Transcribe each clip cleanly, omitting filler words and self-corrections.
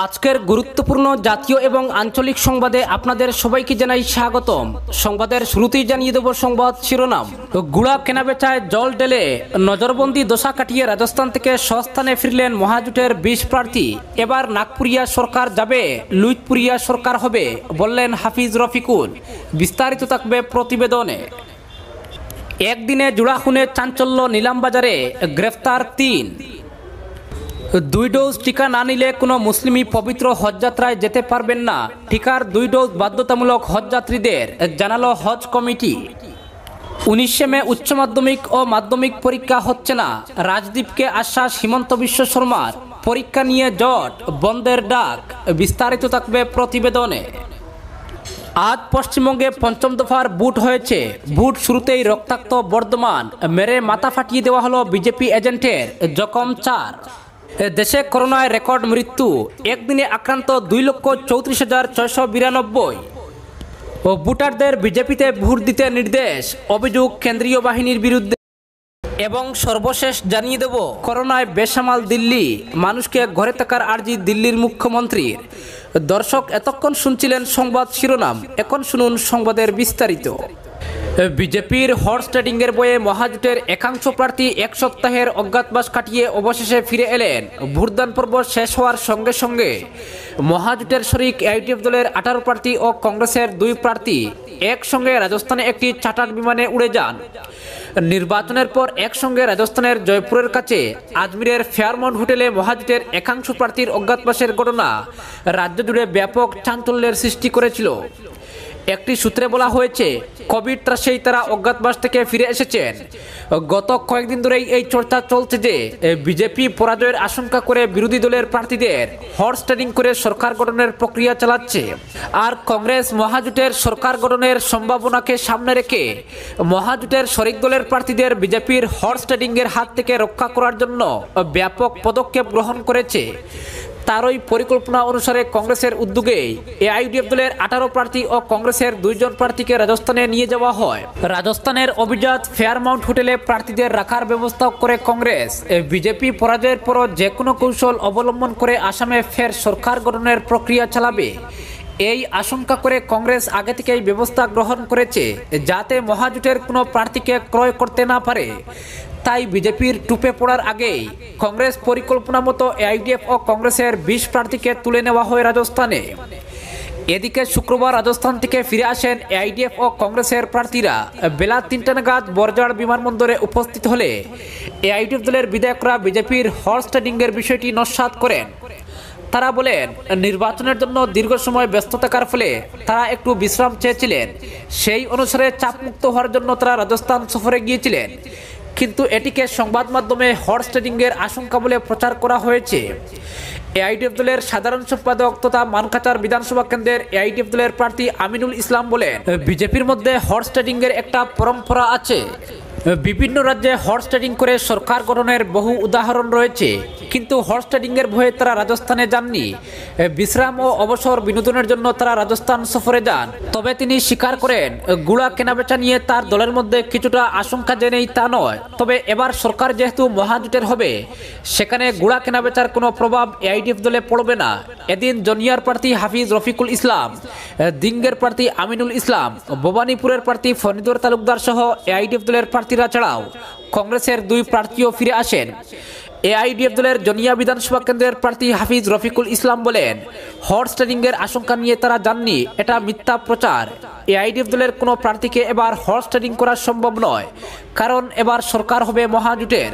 আজকের গুরুত্বপূর্ণ জাতীয় এবং আঞ্চলিক সংবাদে আপনাদের সবাইকে জানাই স্বাগতম। সংবাদের শুরুতেই জানিয়ে দেব সংবাদ শিরোনাম। গুড়া কেনাবেচায় জল ঢেলে নজরবন্দি দশা কাটিয়ে রাজস্থান থেকে স্বস্থানে ফিরলেন মহাজোটের 20 প্রার্থী। এবার নাগপুরিয়া সরকার যাবে, লুইতপুরিয়া সরকার হবে বললেন হাফিজ রফিকুল। বিস্তারিত থাকবে প্রতিবেদনে। একদিনে জোড়া খুনে চাঞ্চল্য নিলামবাজারে, গ্রেফতার 3। 2 ডোজ টিকা না নিলে কোনো মুসলিমই পবিত্র হজযাত্রায় যেতে পারবেন না। টিকার 2 ডোজ বাধ্যতামূলক হজযাত্রীদের, জানালো হজ কমিটি। 19 মে উচ্চ মাধ্যমিক ও মাধ্যমিক পরীক্ষা হচ্ছে না, রাজদীপকে আশ্বাস হিমন্ত বিশ্ব শর্মার। পরীক্ষা নিয়ে জট, বন্ধের ডাক। বিস্তারিত থাকবে প্রতিবেদনে। আজ পশ্চিমবঙ্গে 5ম দফার ভোট হয়েছে। ভোট শুরুতেই রক্তাক্ত বর্ধমান, মেরে মাথা ফাটিয়ে দেওয়া হলো বিজেপি এজেন্টের, জখম 4। দেশে করোনায় রেকর্ড মৃত্যু, একদিনে আক্রান্ত 2,34,692। ও ভোটারদের বিজেপিতে ভোট দিতে নির্দেশ, অভিযোগ কেন্দ্রীয় বাহিনীর বিরুদ্ধে। এবং সর্বশেষ জানিয়ে দেব, করোনায় বেসামাল দিল্লি, মানুষকে ঘরে থাকার আর্জি দিল্লির মুখ্যমন্ত্রীর। দর্শক, এতক্ষণ শুনছিলেন সংবাদ শিরোনাম, এখন শুনুন সংবাদের বিস্তারিত। বিজেপির হর্স ট্রেডিংয়ের বয়ে মহাজোটের একাংশ প্রার্থী 1 সপ্তাহের অজ্ঞাতবাস কাটিয়ে অবশেষে ফিরে এলেন। ভোটদান পর্ব শেষ হওয়ার সঙ্গে সঙ্গে মহাজোটের শরিক AITF দলের 18 প্রার্থী ও কংগ্রেসের 2 প্রার্থী একসঙ্গে রাজস্থানে একটি চার্টার্ড বিমানে উড়ে যান। নির্বাচনের পর একসঙ্গে রাজস্থানের জয়পুরের কাছে আজমিরের ফেয়ারমাউন্ট হোটেলে মহাজোটের একাংশ প্রার্থীর অজ্ঞাতবাসের ঘটনা রাজ্য জুড়ে ব্যাপক চাঞ্চল্যের সৃষ্টি করেছিল। একটি সূত্রে বলা হয়েছে, কোভিড ত্রাসেই তারা অজ্ঞাতবাস থেকে ফিরে এসেছেন। গত কয়েকদিন ধরেই এই চর্চা চলছে যে বিজেপি পরাজয়ের আশঙ্কা করে বিরোধী দলের প্রার্থীদের হর্স ট্রেডিং করে সরকার গঠনের প্রক্রিয়া চালাচ্ছে। আর কংগ্রেস মহাজোটের সরকার গঠনের সম্ভাবনাকে সামনে রেখে মহাজোটের শরিক দলের প্রার্থীদের বিজেপির হর্স ট্রেডিংয়ের হাত থেকে রক্ষা করার জন্য ব্যাপক পদক্ষেপ গ্রহণ করেছে। তারই পরিকল্পনা অনুসারে কংগ্রেসের উদ্যোগে AITF দলের 18 প্রার্থী ও কংগ্রেসের 2 জন প্রার্থীকে রাজস্থানে নিয়ে যাওয়া হয়। রাজস্থানের অভিজাত ফেয়ারমাউন্ট হোটেলে প্রার্থীদের রাখার ব্যবস্থা করে কংগ্রেস। বিজেপি পরাজয়ের পরও যে কোনো কৌশল অবলম্বন করে আসামে ফের সরকার গঠনের প্রক্রিয়া চালাবে, এই আশঙ্কা করে কংগ্রেস আগে থেকেই ব্যবস্থা গ্রহণ করেছে যাতে মহাজোটের কোনো প্রার্থীকে ক্রয় করতে না পারে। তাই বিজেপির টুপে পড়ার আগেই কংগ্রেস পরিকল্পনা মতো AITF ও কংগ্রেসের 20 প্রার্থীকে তুলে নেওয়া হয় রাজস্থানে। এদিকে শুক্রবার রাজস্থান থেকে ফিরে আসেন AITF ও কংগ্রেসের প্রার্থীরা। বেলা 3টা নাগাদ বরঝাড় বিমানবন্দরে উপস্থিত হলে AITF দলের বিধায়করা বিজেপির হর্স ট্রেডিংয়ের বিষয়টি নস্যাৎ করেন। তারা বলেন, নির্বাচনের জন্য দীর্ঘ সময় ব্যস্ত থাকার ফলে তারা একটু বিশ্রাম চেয়েছিলেন। সেই অনুসারে চাপমুক্ত হওয়ার জন্য তারা রাজস্থান সফরে গিয়েছিলেন, কিন্তু এটিকে সংবাদ মাধ্যমে হর্স ট্রেডিংয়ের আশঙ্কা বলে প্রচার করা হয়েছে। AITF দলের সাধারণ সম্পাদক তথা মানকাচার বিধানসভা কেন্দ্রের AITF দলের প্রার্থী আমিনুল ইসলাম বলেন, বিজেপির মধ্যে হর্স ট্রেডিংয়ের একটা পরম্পরা আছে। বিভিন্ন রাজ্যে হর্স ট্রেডিং করে সরকার গঠনের বহু উদাহরণ রয়েছে, কিন্তু হর্স ট্রেডিংয়ের ভয়ে তারা রাজস্থানে যাননি। বিশ্রাম ও অবসর বিনোদনের জন্য তারা রাজস্থান সফরে যান। তবে তিনি স্বীকার করেন, গুড়া কেনাবেচা নিয়ে তার দলের মধ্যে কিছুটা আশঙ্কা যে নেই তা নয়। তবে এবার সরকার যেহেতু মহাজোটের হবে, সেখানে গুড়া কেনাবেচার কোনো প্রভাব AITF দলে পড়বে না। এদিন জনিয়ার প্রার্থী হাফিজ রফিকুল ইসলাম, দিঙ্গের প্রার্থী আমিনুল ইসলাম, ভবানীপুরের প্রার্থী ফণীধর তালুকদার সহ AITF দলের প্রার্থীরা ছাড়াও কংগ্রেসের 2 প্রার্থীও ফিরে আসেন। AITF দলের জনিয়া বিধানসভা কেন্দ্রের প্রার্থী হাফিজ রফিকুল ইসলাম বলেন, হর্স ট্রেডিংয়ের আশঙ্কা নিয়ে তারা জাননি, এটা মিথ্যা প্রচার। AITF দলের কোনো প্রার্থীকে এবার হর্স ট্রেডিং করা সম্ভব নয়, কারণ এবার সরকার হবে মহাজোটের।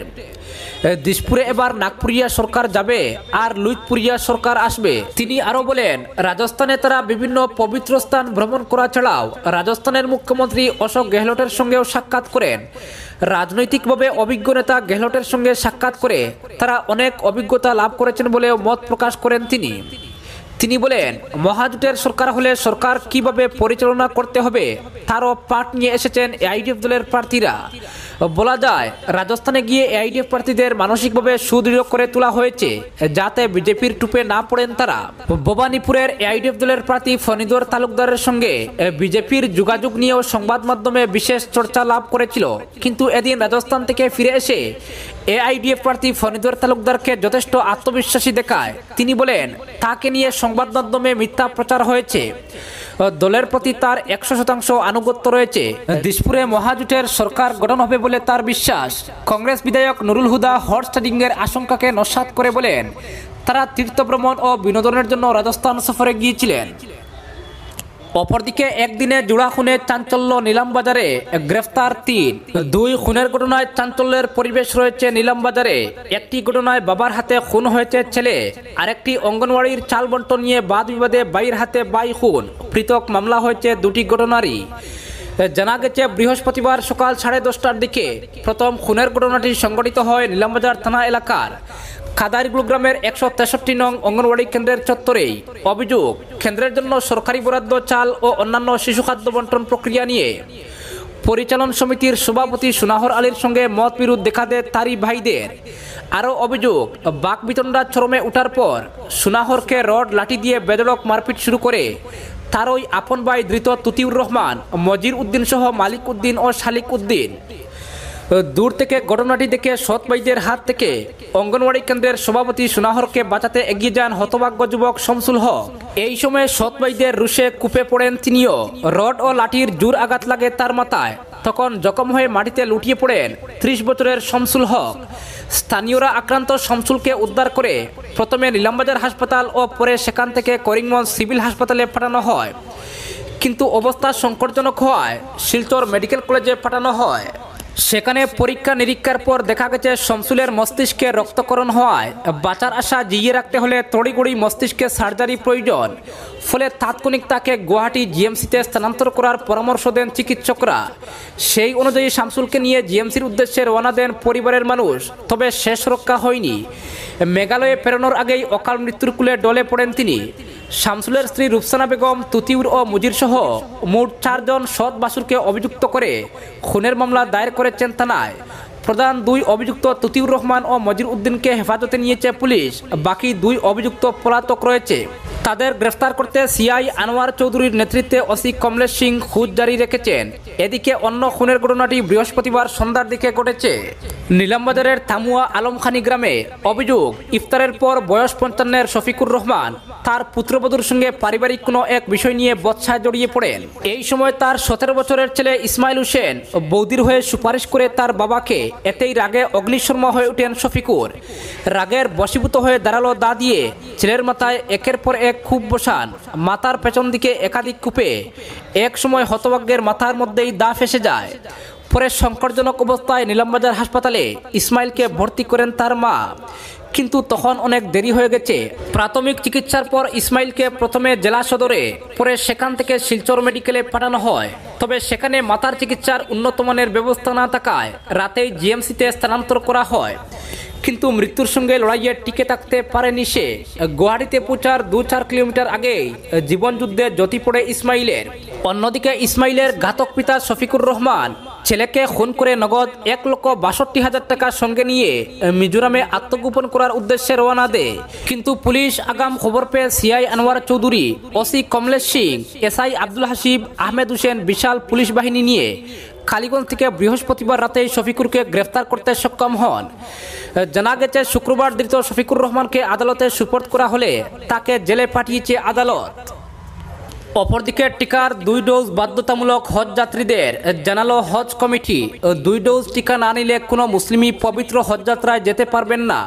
দিশপুরে এবার নাগপুরিয়া সরকার যাবে আর লুইতপুরিয়া সরকার আসবে। তিনি আরো বলেন, রাজস্থানে তারা বিভিন্ন পবিত্র স্থান ভ্রমণ করা ছাড়াও রাজস্থানের মুখ্যমন্ত্রী অশোক গেহলটের সঙ্গেও সাক্ষাৎ করেন। রাজনৈতিকভাবে অভিজ্ঞ নেতা গেহলটের সঙ্গে সাক্ষাৎ করে তারা অনেক অভিজ্ঞতা লাভ করেছেন বলেও মত প্রকাশ করেন তিনি বলেন, মহাজোটের সরকার হলে সরকার কিভাবে পরিচালনা করতে হবে তারও পাঠ নিয়ে এসেছেন AITF দলের প্রার্থীরা। বলা যায়, রাজস্থানে গিয়ে AITF প্রার্থীদের মানসিকভাবে সুদৃঢ় করে তোলা হয়েছে যাতে বিজেপির টুপে না পড়েন তারা। ভবানীপুরের AITF দলের প্রার্থী ফণীধর তালুকদারের সঙ্গে বিজেপির যোগাযোগ নিয়েও সংবাদ মাধ্যমে বিশেষ চর্চা লাভ করেছিল, কিন্তু এদিন রাজস্থান থেকে ফিরে এসে এআইডিএফ প্রার্থী ফণীধর তালুকদারকে যথেষ্ট আত্মবিশ্বাসী দেখায়। তিনি বলেন, তাকে নিয়ে সংবাদ মাধ্যমে মিথ্যা প্রচার হয়েছে। দলের প্রতি তার 100% আনুগত্য রয়েছে। দিশপুরে মহাজোটের সরকার গঠন হবে বলে তার বিশ্বাস। কংগ্রেস বিধায়ক নুরুল হুদা হর্স ট্রেডিংয়ের আশঙ্কাকে নস্যাৎ করে বলেন, তারা তীর্থভ্রমণ ও বিনোদনের জন্য রাজস্থান সফরে গিয়েছিলেন। অপরদিকে একদিনে জোড়া খুনে চাঞ্চল্য নিলামবাজারে, গ্রেফতার 3। 2 খুনের ঘটনায় চাঞ্চল্যের পরিবেশ রয়েছে নিলামবাজারে। একটি ঘটনায় বাবার হাতে খুন হয়েছে ছেলে, আরেকটি অঙ্গনওয়াড়ির চাল বন্টন নিয়ে বাদ বিবাদে ভাইয়ের হাতে ভাই খুন। পৃথক মামলা হয়েছে দুটি ঘটনারই। জানা গেছে বৃহস্পতিবার সকাল 10:30টার দিকে প্রথম খুনের ঘটনাটি সংঘটিত হয় নিলামবাজার থানা এলাকার খাদারিগুল গ্রামের 163 নং অঙ্গনওয়াড়ি কেন্দ্রের চত্বরেই। অভিযোগ, কেন্দ্রের জন্য সরকারি বরাদ্দ চাল ও অন্যান্য শিশু খাদ্য বন্টন প্রক্রিয়া নিয়ে পরিচালন সমিতির সভাপতি সুনাহর আলীর সঙ্গে মতবিরোধ দেখা দেয় তারই ভাইদের। আরও অভিযোগ, বাকবিতণ্ডা চরমে ওঠার পর সুনাহরকে রড লাঠি দিয়ে বেধড়ক মারপিট শুরু করে তার ওই আপন ভাই ধৃত তুতিউর রহমান, মজির উদ্দিন সহ মালিক উদ্দিন ও শালিক উদ্দিন। দূর থেকে ঘটনাটি দেখে সৎ ভাইদের হাত থেকে অঙ্গনওয়াড়ি কেন্দ্রের সভাপতি সুনাহরকে বাঁচাতে এগিয়ে যান হতভাগ্য যুবক শামসুল হক। এই সময় সৎ ভাইদের রুশে কূপে পড়েন তিনিও। রড ও লাঠির জোর আঘাত লাগে তার মাথায়। তখন জখম হয়ে মাটিতে লুটিয়ে পড়েন 30 বছরের শামসুল হক। স্থানীয়রা আক্রান্ত শামসুলকে উদ্ধার করে প্রথমে নিলামবাজার হাসপাতাল ও পরে সেখান থেকে করিমগঞ্জ সিভিল হাসপাতালে পাঠানো হয়, কিন্তু অবস্থা সংকটজনক হওয়ায় শিলচর মেডিকেল কলেজে পাঠানো হয়। সেখানে পরীক্ষা নিরীক্ষার পর দেখা গেছে শামসুলের মস্তিষ্কে রক্তক্ষরণ হওয়ায় বাঁচার আশা জিইয়ে রাখতে হলে তড়িঘড়ি মস্তিষ্কে সার্জারি প্রয়োজন। ফলে তাৎক্ষণিক তাকে গুয়াহাটি জিএমসিতে স্থানান্তর করার পরামর্শ দেন চিকিৎসকরা। সেই অনুযায়ী শামসুলকে নিয়ে জিএমসির উদ্দেশ্যে রওনা দেন পরিবারের মানুষ। তবে শেষ রক্ষা হয়নি। মেঘালয়ে ফেরানোর আগেই অকাল মৃত্যুর কুলে ডলে পড়েন তিনি। শামসুলের স্ত্রী রূপসানা বেগম, তুতিউর ও মুজির সহ মোট 4 জন সৎ বাসুরকে অভিযুক্ত করে খুনের মামলা দায়ের করেছেন থানায়। প্রধান 2 অভিযুক্ত তুতিউর রহমান ও মজির উদ্দিনকে হেফাজতে নিয়েছে পুলিশ। বাকি 2 অভিযুক্ত পলাতক রয়েছে। তাদের গ্রেফতার করতে সিআই আনোয়ার চৌধুরীর নেতৃত্বে ওসি কমলেশ সিং খোঁজ জারি রেখেছেন। এদিকে অন্য খুনের ঘটনাটি বৃহস্পতিবার সন্ধ্যার দিকে ঘটেছে নিলামবাজারের থামুয়া আলমখানি গ্রামে। অভিযোগ, ইফতারের পর বয়স 55-এর শফিকুর রহমান তার পুত্রবধূর সঙ্গে পারিবারিক কোনো এক বিষয় নিয়ে বচসায় জড়িয়ে পড়েন। এই সময় তার 17 বছরের ছেলে ইসমাইল হোসেন বৌদির হয়ে সুপারিশ করে তার বাবাকে। এতেই রাগে অগ্নিশর্মা হয়ে ওঠেন শফিকুর। রাগের বশীভূত হয়ে দাঁড়ালো দা দিয়ে ছেলের মাথায় একের পর এক খুব বসান। মাথার পেছন দিকে একাধিক কূপে। এক সময় হতভাগ্যের মাথার মধ্যেই দা ফেসে যায়। পরে সংকটজনক অবস্থায় নিলামবাজার হাসপাতালে ইসমাইলকে ভর্তি করেন তার মা, কিন্তু তখন অনেক দেরি হয়ে গেছে। প্রাথমিক চিকিৎসার পর ইসমাইলকে প্রথমে জেলা সদরে, পরে সেখান থেকে শিলচর মেডিকেলে পাঠানো হয়। তবে সেখানে মাথার চিকিৎসার উন্নত মানের ব্যবস্থা না থাকায় রাতেই জিএমসিতে স্থানান্তর করা হয়। কিন্তু মৃত্যুর সঙ্গে লড়াইয়ে টিকে থাকতে পারেনি সে। গুয়াহাটিতে পৌঁছার 2-4 কিলোমিটার আগেই জীবনযুদ্ধে জ্যোতি পড়ে ইসমাইলের। অন্যদিকে ইসমাইলের ঘাতক পিতা শফিকুর রহমান ছেলেকে খুন করে নগদ 1,62,000 টাকা সঙ্গে নিয়ে মিজোরামে আত্মগোপন করার উদ্দেশ্যে রওনা দেয়। কিন্তু পুলিশ আগাম খবর পেয়ে CI Anwar Chowdhury, OC Kamlesh Singh, SI Abdul Hasib, Ahmed Hossain বিশাল পুলিশ বাহিনী নিয়ে কালীগঞ্জ থেকে বৃহস্পতিবার রাতে শফিকুরকে গ্রেফতার করতে সক্ষম হন। জানা গেছে শুক্রবার ধৃত শফিকুর রহমানকে আদালতে সুপর্দ করা হলে তাকে জেলে পাঠিয়েছে আদালত। অপরদিকে টিকার 2 ডোজ বাধ্যতামূলক হজ যাত্রীদের জানালো হজ কমিটি। 2 ডোজ টিকা না নিলে কোনো মুসলিমই পবিত্র হজযাত্রায় যেতে পারবেন না।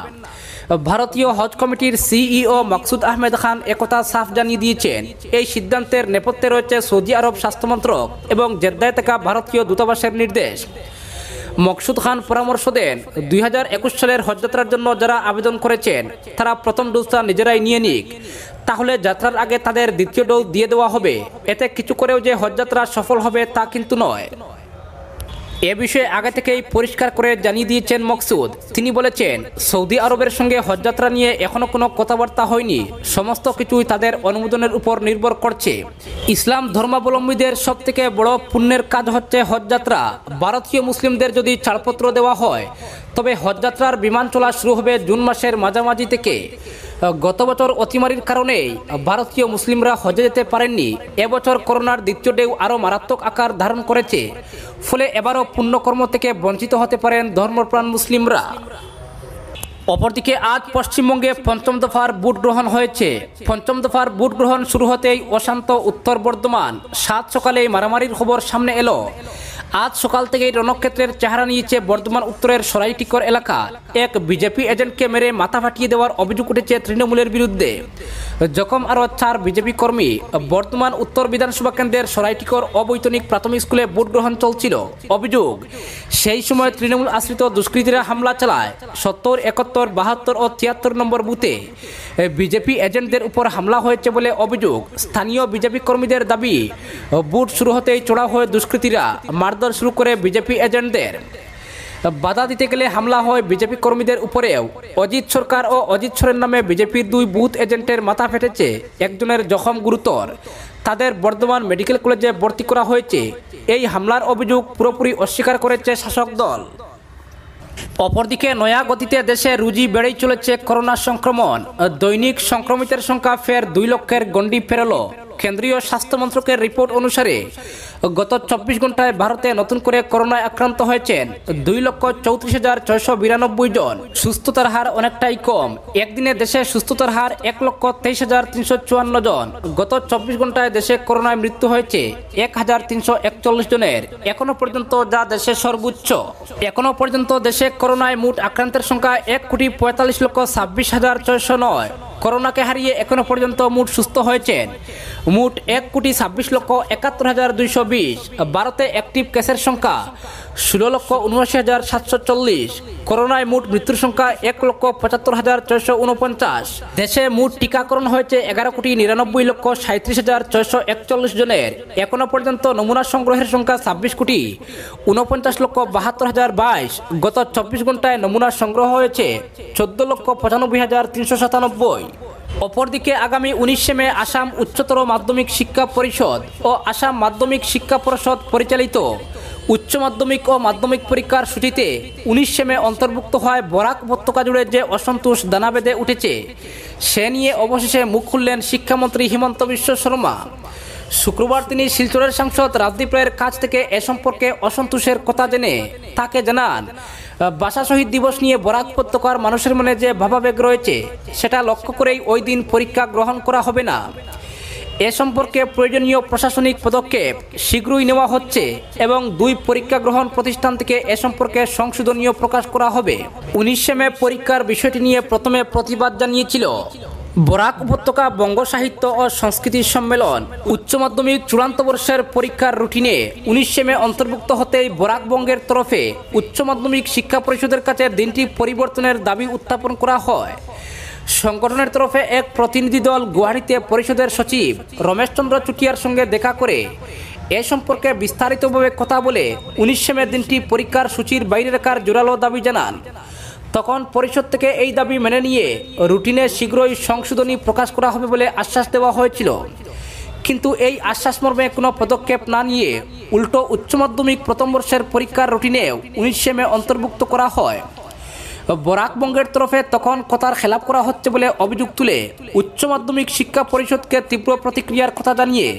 ভারতীয় হজ কমিটির সিইও মকসুদ আহমেদ খান একথা সাফ জানিয়ে দিয়েছেন। এই সিদ্ধান্তের নেপথ্যে রয়েছে সৌদি আরব স্বাস্থ্য মন্ত্রক এবং জেদ্দায় থাকা ভারতীয় দূতাবাসের নির্দেশ। মকসুদ খান পরামর্শ দেন, 2021 সালের হজযাত্রার জন্য যারা আবেদন করেছেন তারা প্রথম ডোজটা নিজেরাই নিয়ে নিক, তাহলে যাত্রার আগে তাদের দ্বিতীয় ডোজ দিয়ে দেওয়া হবে। এতে কিছু করেও যে হজযাত্রা সফল হবে তা কিন্তু নয়। এ বিষয়ে আগে থেকেই পরিষ্কার করে জানিয়ে দিয়েছেন মকসুদ। তিনি বলেছেন, সৌদি আরবের সঙ্গে হজযাত্রা নিয়ে এখনো কোনো কথাবার্তা হয়নি। সমস্ত কিছুই তাদের অনুমোদনের উপর নির্ভর করছে। ইসলাম ধর্মাবলম্বীদের সবথেকে বড় পুণ্যের কাজ হচ্ছে হজযাত্রা। ভারতীয় মুসলিমদের যদি ছাড়পত্র দেওয়া হয় তবে হজযাত্রার বিমান চলা শুরু হবে জুন মাসের মাঝামাঝি থেকে। গত বছর অতিমারির কারণে ভারতীয় মুসলিমরা হজে যেতে পারেননি। এবছর করোনার দ্বিতীয় ঢেউ আরও মারাত্মক আকার ধারণ করেছে। ফলে এবারও পুণ্যকর্ম থেকে বঞ্চিত হতে পারেন ধর্মপ্রাণ মুসলিমরা। অপরদিকে আজ পশ্চিমবঙ্গে পঞ্চম দফার ভোট গ্রহণ হয়েছে। পঞ্চম দফার ভোট গ্রহণ শুরু হতেই অশান্ত উত্তর বর্ধমান। সাত সকালেই মারামারির খবর সামনে এলো। আজ সকাল থেকেই রণক্ষেত্রের চেহারা নিয়েছে বর্ধমান উত্তরের সরাইটিকর এলাকা। এক বিজেপি এজেন্টকে মেরে মাথা ফাটিয়ে দেওয়ার অভিযোগ উঠেছে তৃণমূলের বিরুদ্ধে। জখম আরও 4 বিজেপি কর্মী। বর্ধমান উত্তর বিধানসভা কেন্দ্রের সরাইটিকর অবৈতনিক প্রাথমিক স্কুলে ভোট গ্রহণ চলছিল। অভিযোগ, সেই সময় তৃণমূল আশ্রিত দুষ্কৃতীরা হামলা চালায় 70, 71, 72 ও 73 নম্বর বুথে বিজেপি এজেন্টদের উপর হামলা হয়েছে বলে অভিযোগ। স্থানীয় বিজেপি কর্মীদের দাবি, ভোট শুরু হতেই চড়াও হয়ে দুষ্কৃতীরা মারধর শুরু করে বিজেপি এজেন্টদের। বাধা দিতে গেলে হামলা হয় বিজেপি কর্মীদের উপরেও। অজিত সরকার ও অজিত সরের নামে বিজেপির 2 বুথ এজেন্টের মাথা ফেটেছে। একজনের জখম গুরুতর। তাদের বর্ধমান মেডিকেল কলেজে ভর্তি করা হয়েছে। এই হামলার অভিযোগ পুরোপুরি অস্বীকার করেছে শাসক দল। অপরদিকে নয়া গতিতে দেশে রুজি বেড়েই চলেছে করোনা সংক্রমণ। দৈনিক সংক্রমিতের সংখ্যা ফের 2 লক্ষের গণ্ডি পেরোলো। কেন্দ্রীয় স্বাস্থ্য মন্ত্রকের রিপোর্ট অনুসারে গত 24 ঘন্টায় ভারতে নতুন করে করোনায় আক্রান্ত হয়েছেন 2,34,692 জন। সুস্থতার হার অনেকটাই কম। একদিনে দেশে সুস্থতার হার 1,23,354 জন। গত 24 ঘন্টায় দেশে করোনায় মৃত্যু হয়েছে 1,341 জনের। এখনো পর্যন্ত যা দেশে সর্বোচ্চ। এখনো পর্যন্ত দেশে করোনায় মোট আক্রান্তের সংখ্যা 1,45,26,609। করোনাকে হারিয়ে এখনো পর্যন্ত মোট সুস্থ হয়েছেন মোট 1,26,71,220। ভারতে অ্যাক্টিভ কেসের সংখ্যা 16,79,740। করোনায় মোট মৃত্যুর সংখ্যা 1,75,649। দেশে মোট টিকাকরণ হয়েছে 11,99,37,641 জনের। এখনো পর্যন্ত নমুনা সংগ্রহের সংখ্যা 26,49,72,022। গত 24 ঘন্টায় নমুনা সংগ্রহ হয়েছে 14,95,397। অপরদিকে আগামী 19 মে আসাম উচ্চতর মাধ্যমিক শিক্ষা পরিষদ ও আসাম মাধ্যমিক শিক্ষা পরিষদ পরিচালিত উচ্চ মাধ্যমিক ও মাধ্যমিক পরীক্ষার সূচিতে 19 মে অন্তর্ভুক্ত হয় বরাক উপত্যকা জুড়ে যে অসন্তোষ দানা বেঁধে উঠেছে, সে নিয়ে অবশেষে মুখ খুললেন শিক্ষামন্ত্রী হিমন্ত বিশ্ব শর্মা। শুক্রবার তিনি শিলচরের সাংসদ রাজদীপ রায়ের কাছ থেকে এ সম্পর্কে অসন্তোষের কথা জেনে তাকে জানান, ভাষা শহীদ দিবস নিয়ে বরাক উপত্যকার মানুষের মনে যে ভাবাবেগ রয়েছে সেটা লক্ষ্য করেই ওই দিন পরীক্ষা গ্রহণ করা হবে না। এ সম্পর্কে প্রয়োজনীয় প্রশাসনিক পদক্ষেপ শীঘ্রই নেওয়া হচ্ছে এবং 2 পরীক্ষা গ্রহণ প্রতিষ্ঠান থেকে এ সম্পর্কে সংশোধনীয় প্রকাশ করা হবে। 19 মে পরীক্ষার বিষয়টি নিয়ে প্রথমে প্রতিবাদ জানিয়েছিল বরাক উপত্যকা বঙ্গ সাহিত্য ও সংস্কৃতি সম্মেলন। উচ্চ মাধ্যমিক চূড়ান্ত বর্ষের পরীক্ষার রুটিনে 19 মে অন্তর্ভুক্ত হতেই বরাক বঙ্গের তরফে উচ্চ মাধ্যমিক শিক্ষা পরিষদের কাছে দিনটি পরিবর্তনের দাবি উত্থাপন করা হয়। সংগঠনের তরফে এক প্রতিনিধি দল গুয়াহাটিতে পরিষদের সচিব রমেশ চন্দ্র চুটিয়ার সঙ্গে দেখা করে এ সম্পর্কে বিস্তারিতভাবে কথা বলে 19 মে দিনটি পরীক্ষার সূচির বাইরে রাখার জোরালো দাবি জানান। তখন পরিষদ থেকে এই দাবি মেনে নিয়ে রুটিনে শীঘ্রই সংশোধনী প্রকাশ করা হবে বলে আশ্বাস দেওয়া হয়েছিল। কিন্তু এই আশ্বাস মর্মে কোনো পদক্ষেপ না নিয়ে উল্টো উচ্চ মাধ্যমিক প্রথম বর্ষের পরীক্ষার রুটিনেও 19 মে অন্তর্ভুক্ত করা হয়। বরাকবঙ্গের তরফে তখন কথার খেলাপ করা হচ্ছে বলে অভিযোগ তুলে উচ্চ মাধ্যমিক শিক্ষা পরিষদকে তীব্র প্রতিক্রিয়ার কথা জানিয়ে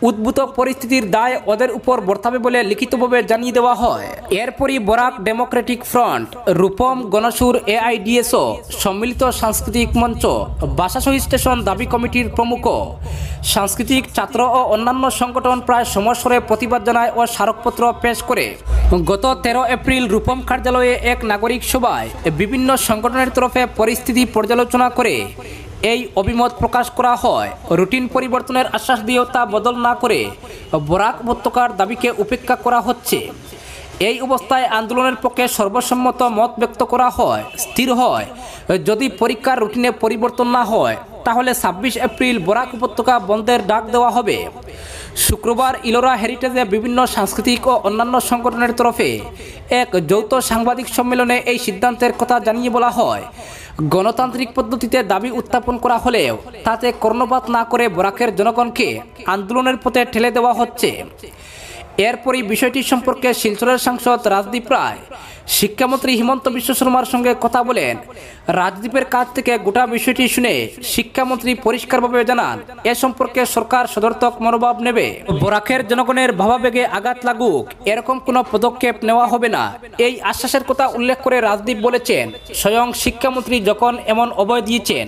উদ্ভূত পরিস্থিতির দায় ওদের উপর বর্তাবে বলে লিখিতভাবে জানিয়ে দেওয়া হয়। এরপরই Barak Democratic Front, Rupam Gansur, AIDSO, সম্মিলিত সাংস্কৃতিক মঞ্চ, ভাষা শহীদ স্টেশন দাবি কমিটির প্রমুখ সাংস্কৃতিক, ছাত্র ও অন্যান্য সংগঠন প্রায় সমস্বরে প্রতিবাদ জানায় ও স্মারকপত্র পেশ করে। গত 13 এপ্রিল রূপম কার্যালয়ে এক নাগরিক সভায় বিভিন্ন সংগঠনের তরফে পরিস্থিতি পর্যালোচনা করে এই অভিমত প্রকাশ করা হয়। রুটিন পরিবর্তনের আশ্বাস দিয়েও তা বদল না করে বরাক উপত্যকার দাবিকে উপেক্ষা করা হচ্ছে। এই অবস্থায় আন্দোলনের পক্ষে সর্বসম্মত মত ব্যক্ত করা হয়। স্থির হয়, যদি পরীক্ষার রুটিনে পরিবর্তন না হয় তাহলে 26 এপ্রিল বরাক উপত্যকা বন্ধের ডাক দেওয়া হবে। শুক্রবার ইলোরা হেরিটেজে বিভিন্ন সাংস্কৃতিক ও অন্যান্য সংগঠনের তরফে এক যৌথ সাংবাদিক সম্মেলনে এই সিদ্ধান্তের কথা জানিয়ে বলা হয়, গণতান্ত্রিক পদ্ধতিতে দাবি উত্থাপন করা হলেও তাতে কর্ণপাত না করে বরাকের জনগণকে আন্দোলনের পথে ঠেলে দেওয়া হচ্ছে। এরপরই বিষয়টি সম্পর্কে শিলচরের সাংসদ রাজদীপ রায় শিক্ষামন্ত্রী হিমন্ত বিশ্ব শর্মার সঙ্গে কথা বলেন। রাজদীপের কাছ থেকে গোটা বিষয়টি শুনে শিক্ষামন্ত্রী পরিষ্কারভাবে জানান, এ সম্পর্কে সরকার সদর্থক মনোভাব নেবে। বরাকের জনগণের ভাবাবেগে আঘাত লাগুক এরকম কোনো পদক্ষেপ নেওয়া হবে না, এই আশ্বাসের কথা উল্লেখ করে রাজদীপ বলেছেন, স্বয়ং শিক্ষামন্ত্রী যখন এমন অভয় দিয়েছেন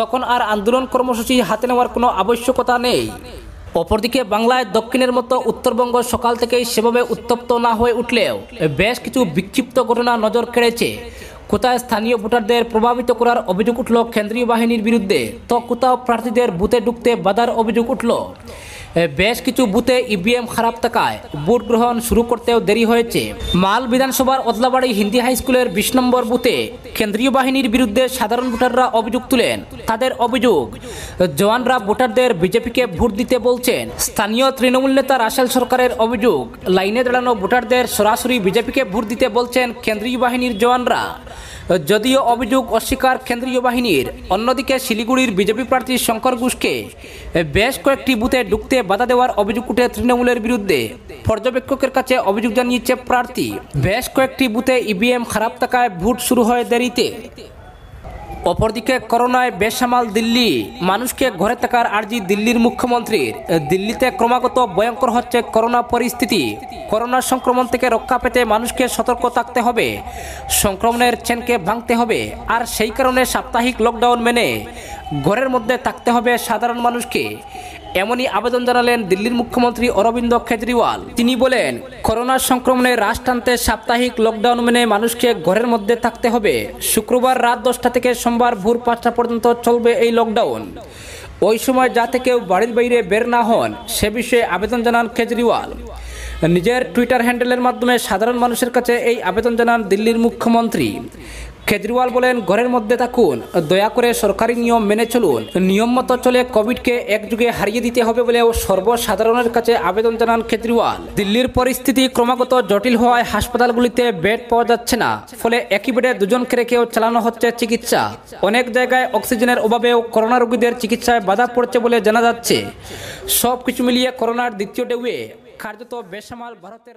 তখন আর আন্দোলন কর্মসূচি হাতে নেওয়ার কোনো আবশ্যকতা নেই। অপরদিকে বাংলায় দক্ষিণের মতো উত্তরবঙ্গ সকাল থেকেই সেভাবে উত্তপ্ত না হয়ে উঠলেও বেশ কিছু বিক্ষিপ্ত ঘটনা নজর কেড়েছে। কোথায় স্থানীয় ভোটারদের প্রভাবিত করার অভিযোগ উঠল কেন্দ্রীয় বাহিনীর বিরুদ্ধে, তো কোথাও প্রার্থীদের বুথে ঢুকতে বাধার অভিযোগ উঠল। বেশ কিছু বুথে ইভিএম খারাপ থাকায় ভোট গ্রহণ শুরু করতেও দেরি হয়েছে। মাল বিধানসভার ওদলাবাড়ি হিন্দি হাই স্কুলের 20 নম্বর বুথে কেন্দ্রীয় বাহিনীর বিরুদ্ধে সাধারণ ভোটাররা অভিযোগ তুলেন। তাদের অভিযোগ, জওয়ানরা ভোটারদের বিজেপিকে ভোট দিতে বলছেন। স্থানীয় তৃণমূল নেতা রাসেল সরকারের অভিযোগ, লাইনে দাঁড়ানো ভোটারদের সরাসরি বিজেপিকে ভোট দিতে বলছেন কেন্দ্রীয় বাহিনীর জওয়ানরা। যদিও অভিযোগ অস্বীকার কেন্দ্রীয় বাহিনীর, অন্যদিকে শিলিগুড়ির বিজেপি প্রার্থী শঙ্কর ঘোষকে বেশ কয়েকটি বুথে ঢুকতে বাধা দেওয়ার অভিযোগ উঠে তৃণমূলের বিরুদ্ধে। পর্যবেক্ষকের কাছে অভিযোগ জানিয়েছে প্রার্থী, বেশ কয়েকটি বুথে ইভিএম খারাপ থাকায় ভোট শুরু হয় দেরিতে। অপরদিকে করোনায় বেসামাল দিল্লি, মানুষকে ঘরে থাকার আর্জি দিল্লির মুখ্যমন্ত্রীর। দিল্লিতে ক্রমাগত ভয়ঙ্কর হচ্ছে করোনা পরিস্থিতি। করোনা সংক্রমণ থেকে রক্ষা পেতে মানুষকে সতর্ক থাকতে হবে, সংক্রমণের চেনকে ভাঙতে হবে, আর সেই কারণে সাপ্তাহিক লকডাউন মেনে ঘরের মধ্যে থাকতে হবে সাধারণ মানুষকে। এমনই আবেদন জানালেন দিল্লির মুখ্যমন্ত্রী অরবিন্দ কেজরিওয়াল। তিনি বলেন, করোনা সংক্রমণে হ্রাস টানতে সাপ্তাহিক লকডাউন মেনে মানুষকে ঘরের মধ্যে থাকতে হবে। শুক্রবার রাত 10টা থেকে সোমবার ভোর 5টা পর্যন্ত চলবে এই লকডাউন। ওই সময় যাতে কেউ বাড়ির বাইরে বের না হন সে বিষয়ে আবেদন জানান কেজরিওয়াল। নিজের টুইটার হ্যান্ডেলের মাধ্যমে সাধারণ মানুষের কাছে এই আবেদন জানান দিল্লির মুখ্যমন্ত্রী। কেজরিওয়াল বলেন, ঘরের মধ্যে থাকুন, দয়া করে সরকারি নিয়ম মেনে চলুন, নিয়ম মতো চলে কোভিডকে একযুগে হারিয়ে দিতে হবে বলেও সর্বসাধারণের কাছে আবেদন জানান কেজরিওয়াল। দিল্লির পরিস্থিতি ক্রমাগত জটিল হওয়ায় হাসপাতালগুলিতে বেড পাওয়া যাচ্ছে না, ফলে একই বেডে দুজনকে রেখেও চালানো হচ্ছে চিকিৎসা। অনেক জায়গায় অক্সিজেনের অভাবেও করোনা রোগীদের চিকিৎসায় বাধা পড়ছে বলে জানা যাচ্ছে। সব কিছু মিলিয়ে করোনার দ্বিতীয় ঢেউয়ে কার্যত বেসামাল ভারতের